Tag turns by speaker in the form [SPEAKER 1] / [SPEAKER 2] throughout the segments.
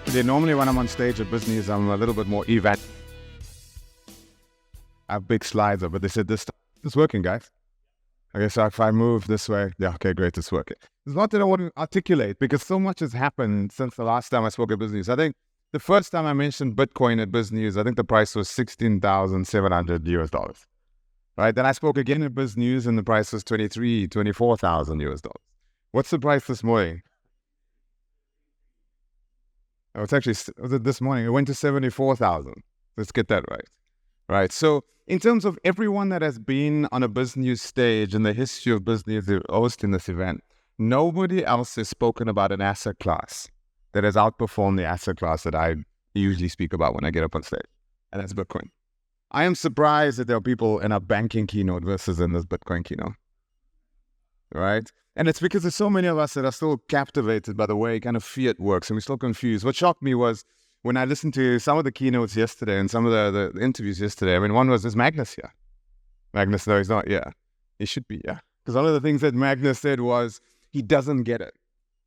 [SPEAKER 1] Okay, normally when I'm on stage at business, I'm a little bit more event. I have big slides up, but they said this is working, guys. Okay, so if I move this way, yeah, okay, great, it's working. It's not that I want to articulate because so much has happened since the last time I spoke at business. I think the first time I mentioned Bitcoin at business, I think the price was $16,700, right? Then I spoke again at business and the price was $24,000. What's the price this morning? Oh, it's actually, was it this morning? It went to 74,000. Let's get that right. Right. So in terms of everyone that has been on a business stage in the history of business hosting this event, nobody else has spoken about an asset class that has outperformed the asset class that I usually speak about when I get up on stage. And that's Bitcoin. I am surprised that there are people in a banking keynote versus in this Bitcoin keynote. Right? And it's because there's so many of us that are still captivated by the way kind of Fiat works, and we're still confused. What shocked me was when I listened to some of the keynotes yesterday and some of the interviews yesterday. I mean, one was, is Magnus here? Magnus, no, he's not. Yeah, he should be. Yeah, because one of the things that Magnus said was he doesn't get it.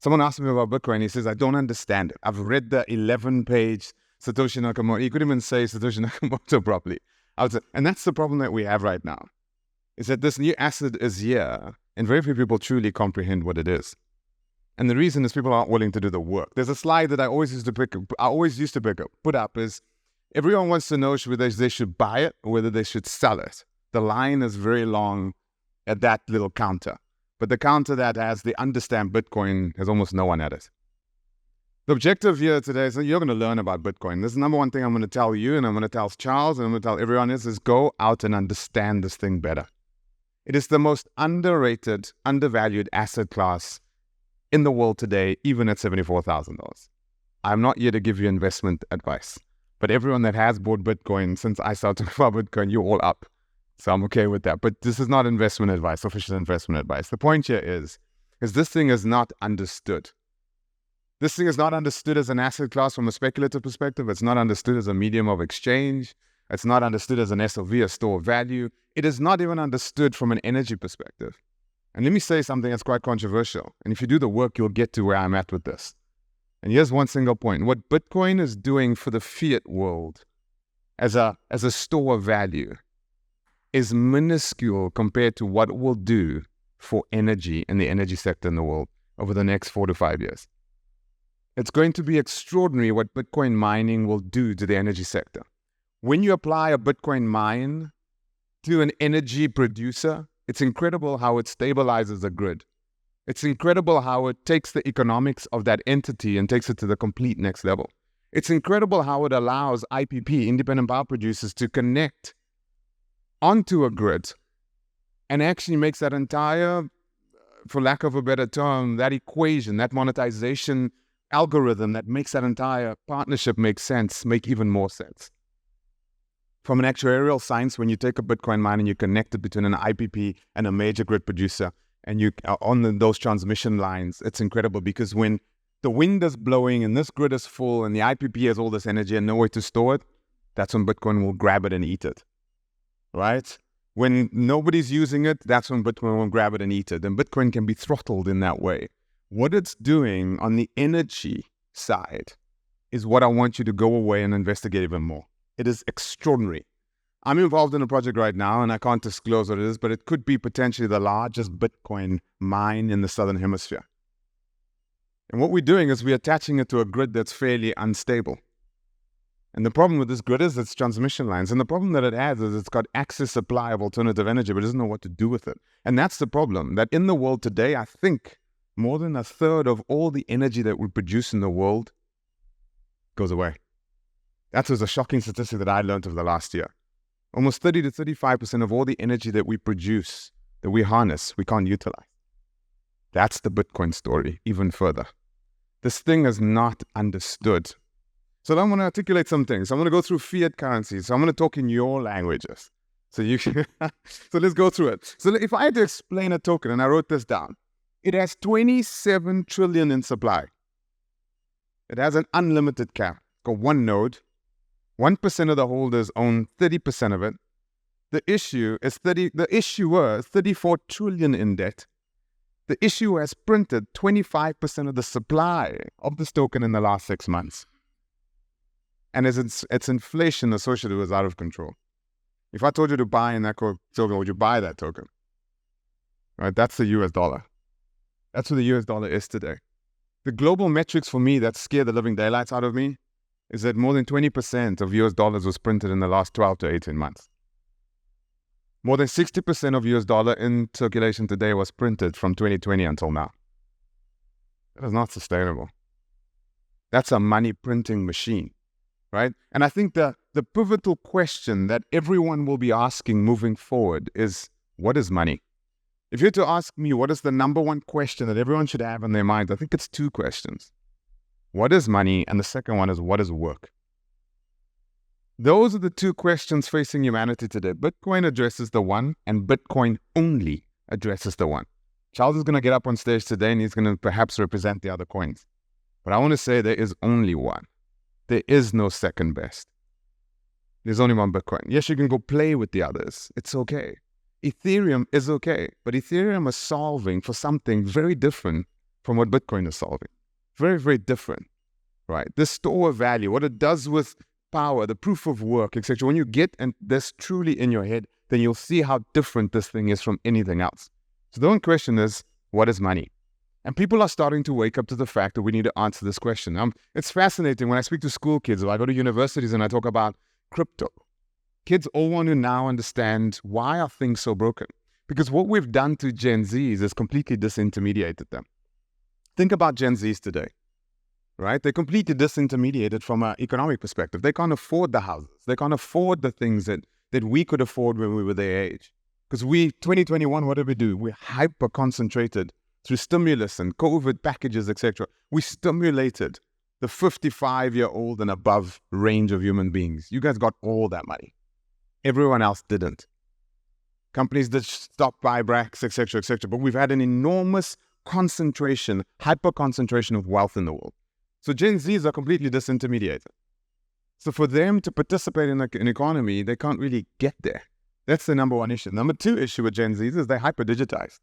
[SPEAKER 1] Someone asked me about Bitcoin. He says, I don't understand it. I've read the 11-page Satoshi Nakamoto. He couldn't even say Satoshi Nakamoto properly. And that's the problem that we have right now, is that this new asset is here, and very few people truly comprehend what it is. And the reason is people aren't willing to do the work. There's a slide that I always used to put up is everyone wants to know whether they should buy it or whether they should sell it. The line is very long at that little counter. But the counter that has the understand Bitcoin has almost no one at it. The objective here today is that you're going to learn about Bitcoin. This is the number one thing I'm going to tell you, and I'm going to tell Charles, and I'm going to tell everyone is go out and understand this thing better. It is the most underrated, undervalued asset class in the world today, even at $74,000. I'm not here to give you investment advice, but everyone that has bought Bitcoin since I started talking about Bitcoin, you're all up. So I'm okay with that. But this is not investment advice, official investment advice. The point here is this thing is not understood. This thing is not understood as an asset class from a speculative perspective. It's not understood as a medium of exchange. It's not understood as an SOV, a store of value. It is not even understood from an energy perspective. And let me say something that's quite controversial. And if you do the work, you'll get to where I'm at with this. And here's one single point. What Bitcoin is doing for the fiat world as a store of value is minuscule compared to what it will do for energy and the energy sector in the world over the next 4 to 5 years. It's going to be extraordinary what Bitcoin mining will do to the energy sector. When you apply a Bitcoin mine to an energy producer, it's incredible how it stabilizes the grid. It's incredible how it takes the economics of that entity and takes it to the complete next level. It's incredible how it allows IPP, independent power producers, to connect onto a grid and actually makes that entire, for lack of a better term, that equation, that monetization algorithm that makes that entire partnership make even more sense. From an actuarial science, when you take a Bitcoin mine and you connect it between an IPP and a major grid producer, and you are on those transmission lines, it's incredible because when the wind is blowing and this grid is full and the IPP has all this energy and nowhere to store it, that's when Bitcoin will grab it and eat it, right? When nobody's using it, that's when Bitcoin will grab it and eat it. And Bitcoin can be throttled in that way. What it's doing on the energy side is what I want you to go away and investigate even more. It is extraordinary. I'm involved in a project right now, and I can't disclose what it is, but it could be potentially the largest Bitcoin mine in the Southern Hemisphere. And what we're doing is we're attaching it to a grid that's fairly unstable. And the problem with this grid is its transmission lines. And the problem that it has is it's got excess supply of alternative energy, but it doesn't know what to do with it. And that's the problem, that in the world today, I think more than a third of all the energy that we produce in the world goes away. That was a shocking statistic that I learned over the last year. Almost 30 to 35% of all the energy that we produce, that we harness, we can't utilize. That's the Bitcoin story, even further. This thing is not understood. So I'm going to articulate some things. I'm going to go through fiat currencies. So I'm going to talk in your languages. So you can so let's go through it. So if I had to explain a token, and I wrote this down, it has 27 trillion in supply. It has an unlimited cap. It's got one node. 1% of the holders own 30% of it. The issuer is 34 trillion in debt. The issuer has printed 25% of the supply of this token in the last 6 months. And its inflation associated with it is out of control. If I told you to buy an Echo token, would you buy that token? Right? That's the US dollar. That's what the US dollar is today. The global metrics for me that scare the living daylights out of me is that more than 20% of US dollars was printed in the last 12 to 18 months. More than 60% of US dollar in circulation today was printed from 2020 until now. That is not sustainable. That's a money printing machine, right? And I think the pivotal question that everyone will be asking moving forward is, what is money? If you were to ask me what is the number one question that everyone should have in their minds, I think it's two questions. What is money? And the second one is, what is work? Those are the two questions facing humanity today. Bitcoin addresses the one, and Bitcoin only addresses the one. Charles is going to get up on stage today and he's going to perhaps represent the other coins. But I want to say there is only one. There is no second best. There's only one Bitcoin. Yes, you can go play with the others. It's okay. Ethereum is okay. But Ethereum is solving for something very different from what Bitcoin is solving. Very, very different, right? The store of value, what it does with power, the proof of work, etc. When you get and this truly in your head, then you'll see how different this thing is from anything else. So the one question is, what is money? And people are starting to wake up to the fact that we need to answer this question. It's fascinating when I speak to school kids, or I go to universities and I talk about crypto. Kids all want to now understand, why are things so broken? Because what we've done to Gen Zs is completely disintermediated them. Think about Gen Zs today, right? They're completely disintermediated from an economic perspective. They can't afford the houses. They can't afford the things that we could afford when we were their age. Because 2021, what did we do? We're hyper-concentrated through stimulus and COVID packages, etc. We stimulated the 55-year-old and above range of human beings. You guys got all that money. Everyone else didn't. Companies did stock buybacks, etc., etc. But we've had an enormous concentration, hyper-concentration of wealth in the world. So Gen Zs are completely disintermediated. So for them to participate in an economy, they can't really get there. That's the number one issue. Number two issue with Gen Zs is they're hyper-digitized.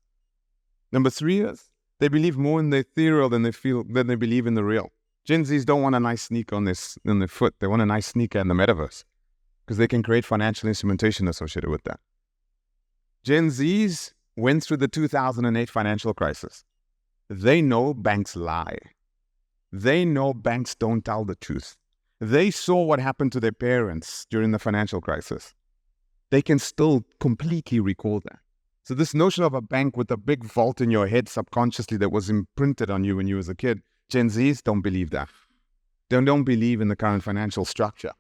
[SPEAKER 1] Number three is they believe more in the ethereal than they believe in the real. Gen Zs don't want a nice sneaker on their foot. They want a nice sneaker in the metaverse because they can create financial instrumentation associated with that. Gen Zs went through the 2008 financial crisis. They know banks lie. They know banks don't tell the truth. They saw what happened to their parents during the financial crisis. They can still completely recall that. So this notion of a bank with a big vault in your head subconsciously that was imprinted on you when you was a kid, Gen Zs don't believe that. They don't believe in the current financial structure.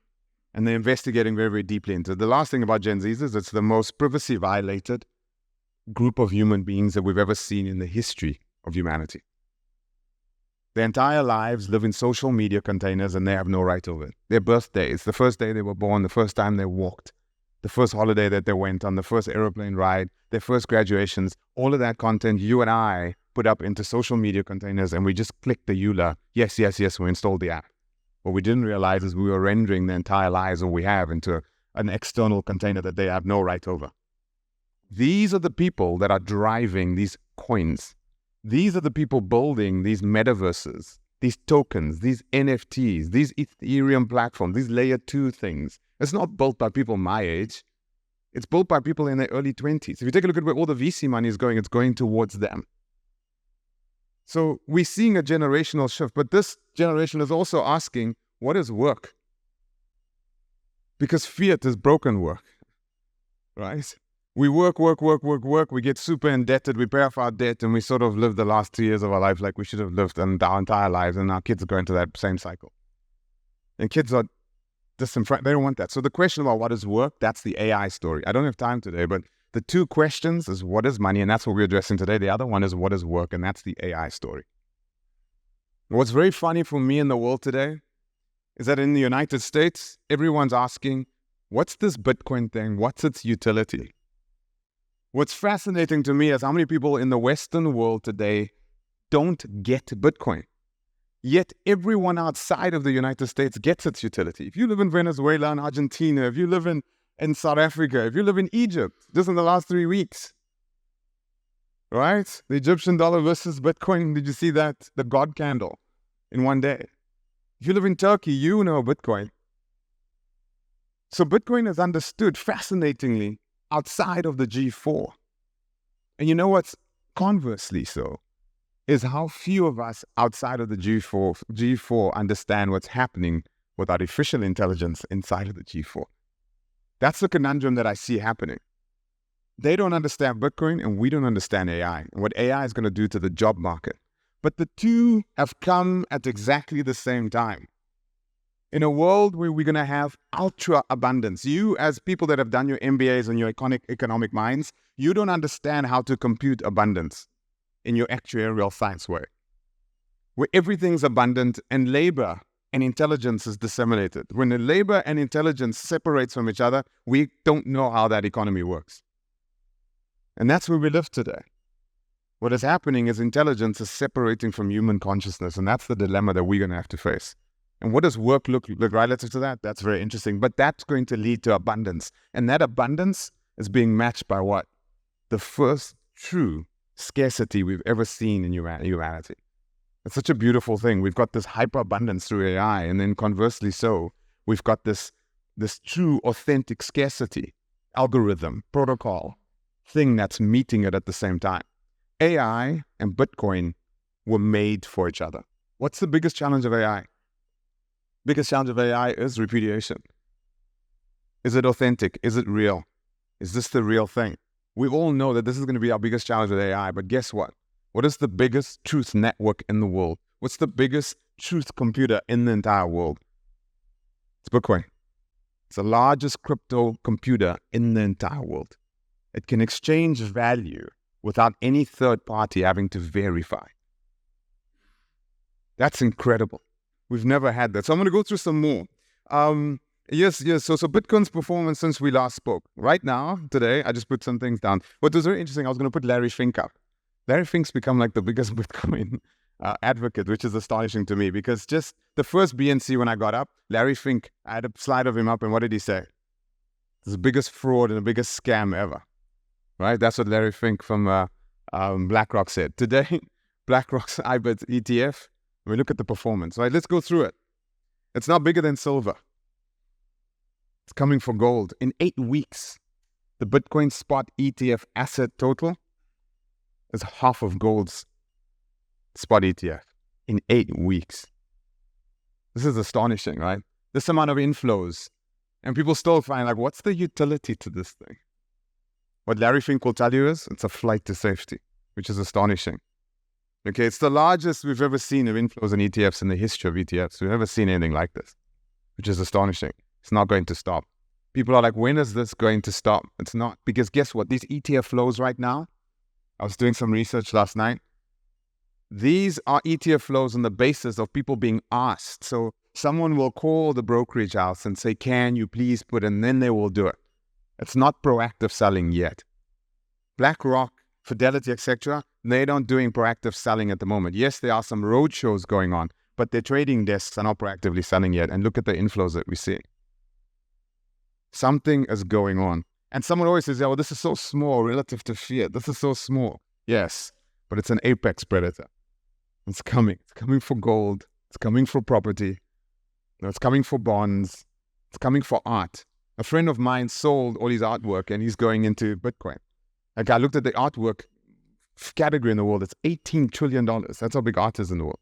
[SPEAKER 1] And they're investigating very, very deeply into it. The last thing about Gen Zs is it's the most privacy violated group of human beings that we've ever seen in the history of humanity. Their entire lives live in social media containers and they have no right over it. Their birthdays, the first day they were born, the first time they walked, the first holiday that they went on, the first airplane ride, their first graduations, all of that content you and I put up into social media containers and we just clicked the EULA, yes, we installed the app. What we didn't realize is we were rendering the entire lives that we have into an external container that they have no right over. These are the people that are driving these coins. These are the people building these metaverses, these tokens, these NFTs, these Ethereum platforms, these layer 2 things. It's not built by people my age. It's built by people in their early 20s. If you take a look at where all the VC money is going, it's going towards them. So we're seeing a generational shift, but this generation is also asking, what is work? Because fiat is broken work, right? We work, we get super indebted, we pay off our debt, and we sort of live the last 2 years of our life like we should have lived our entire lives, and our kids are going to that same cycle. And kids are disenfranchised. They don't want that. So the question about what is work, that's the AI story. I don't have time today, but the two questions is what is money, and that's what we're addressing today. The other one is what is work, and that's the AI story. What's very funny for me in the world today is that in the United States, everyone's asking, what's this Bitcoin thing? What's its utility? What's fascinating to me is how many people in the Western world today don't get Bitcoin. Yet everyone outside of the United States gets its utility. If you live in Venezuela and Argentina, if you live in South Africa, if you live in Egypt, just in the last 3 weeks, right? The Egyptian dollar versus Bitcoin, did you see that? The God candle in one day. If you live in Turkey, you know Bitcoin. So Bitcoin is understood, fascinatingly, outside of the G4. And you know what's conversely so? Is how few of us outside of the G4 understand what's happening with artificial intelligence inside of the G4. That's the conundrum that I see happening. They don't understand Bitcoin and we don't understand AI and what AI is going to do to the job market. But the two have come at exactly the same time. In a world where we're going to have ultra abundance, you as people that have done your MBAs and your economic minds, you don't understand how to compute abundance in your actuarial science way, where everything's abundant and labor and intelligence is disseminated. When the labor and intelligence separates from each other, we don't know how that economy works. And that's where we live today. What is happening is intelligence is separating from human consciousness, and that's the dilemma that we're going to have to face. And what does work look relative to that? That's very interesting. But that's going to lead to abundance. And that abundance is being matched by what? The first true scarcity we've ever seen in humanity. It's such a beautiful thing. We've got this hyper-abundance through AI, and then conversely so, we've got this true, authentic scarcity, algorithm, protocol, thing that's meeting it at the same time. AI and Bitcoin were made for each other. What's the biggest challenge of AI? Biggest challenge of AI is repudiation. Is it authentic? Is it real? Is this the real thing? We all know that this is going to be our biggest challenge with AI, but guess what? What is the biggest truth network in the world? What's the biggest truth computer in the entire world? It's Bitcoin. It's the largest crypto computer in the entire world. It can exchange value without any third party having to verify. That's incredible. We've never had that. So I'm going to go through some more. Yes. So Bitcoin's performance since we last spoke. Right now, today, I just put some things down. What was very interesting, I was going to put Larry Fink up. Larry Fink's become like the biggest Bitcoin advocate, which is astonishing to me because just the first BNC when I got up, Larry Fink, I had a slide of him up, and what did he say? It's the biggest fraud and the biggest scam ever. Right? That's what Larry Fink from BlackRock said. Today, BlackRock's IBIT ETF, we look at the performance. Right? Let's go through it. It's now bigger than silver. It's coming for gold. In 8 weeks, the Bitcoin spot ETF asset total is half of gold's spot ETF in 8 weeks. This is astonishing, right? This amount of inflows. And people still find, like, what's the utility to this thing? What Larry Fink will tell you is it's a flight to safety, which is astonishing. Okay, it's the largest we've ever seen of inflows in ETFs in the history of ETFs. We've never seen anything like this, which is astonishing. It's not going to stop. People are like, when is this going to stop? It's not. Because guess what? These ETF flows right now, I was doing some research last night. These are ETF flows on the basis of people being asked. So someone will call the brokerage house and say, can you please put, and then they will do it. It's not proactive selling yet. BlackRock, Fidelity, etc., they're not doing proactive selling at the moment. Yes, there are some road shows going on, but their trading desks are not proactively selling yet. And look at the inflows that we see. Something is going on. And someone always says, yeah, well, this is so small relative to Fiat. This is so small. Yes, but it's an apex predator. It's coming. It's coming for gold. It's coming for property. It's coming for bonds. It's coming for art. A friend of mine sold all his artwork and he's going into Bitcoin. Like, I looked at the artwork category in the world. It's $18 trillion. That's how big art is in the world.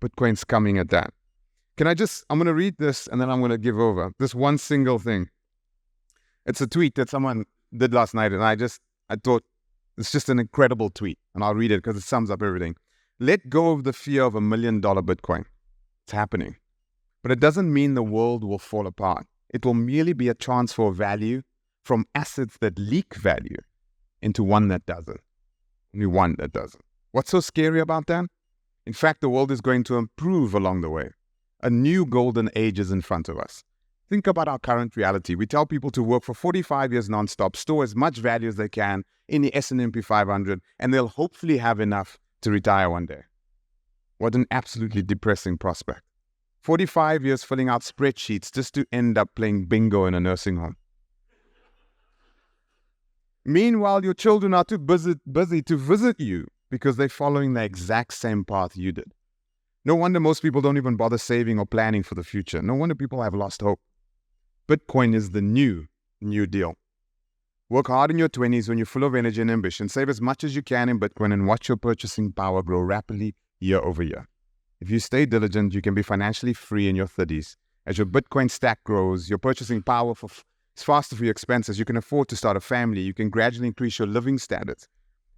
[SPEAKER 1] Bitcoin's coming at that. I'm going to read this and then I'm going to give over. This one single thing. It's a tweet that someone did last night and I thought it's just an incredible tweet. And I'll read it because it sums up everything. Let go of the fear of $1 million Bitcoin. It's happening. But it doesn't mean the world will fall apart. It will merely be a transfer of value from assets that leak value into one that doesn't. Only one that doesn't. What's so scary about that? In fact, the world is going to improve along the way. A new golden age is in front of us. Think about our current reality. We tell people to work for 45 years nonstop, store as much value as they can in the S&P 500, and they'll hopefully have enough to retire one day. What an absolutely depressing prospect. 45 years filling out spreadsheets just to end up playing bingo in a nursing home. Meanwhile, your children are too busy to visit you because they're following the exact same path you did. No wonder most people don't even bother saving or planning for the future. No wonder people have lost hope. Bitcoin is the new deal. Work hard in your 20s when you're full of energy and ambition. Save as much as you can in Bitcoin and watch your purchasing power grow rapidly year over year. If you stay diligent, you can be financially free in your 30s. As your Bitcoin stack grows, your purchasing power is faster for your expenses. You can afford to start a family. You can gradually increase your living standards.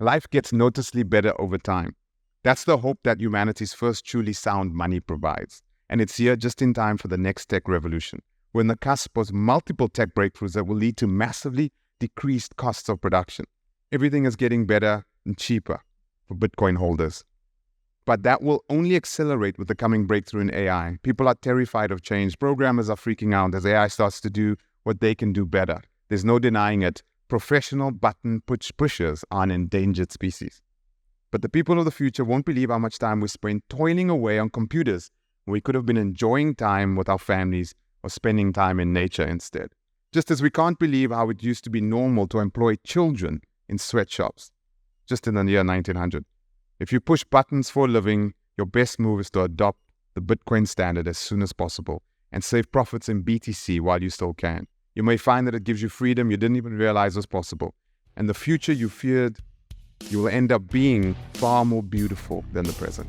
[SPEAKER 1] Life gets noticeably better over time. That's the hope that humanity's first truly sound money provides. And it's here just in time for the next tech revolution. We're on the cusp of multiple tech breakthroughs that will lead to massively decreased costs of production. Everything is getting better and cheaper for Bitcoin holders. But that will only accelerate with the coming breakthrough in AI. People are terrified of change. Programmers are freaking out as AI starts to do what they can do better. There's no denying it. Professional button pushers are an endangered species. But the people of the future won't believe how much time we spend toiling away on computers when we could have been enjoying time with our families or spending time in nature instead. Just as we can't believe how it used to be normal to employ children in sweatshops, just in the year 1900. If you push buttons for a living, your best move is to adopt the Bitcoin standard as soon as possible and save profits in BTC while you still can. You may find that it gives you freedom you didn't even realize was possible. And the future you feared, you will end up being far more beautiful than the present.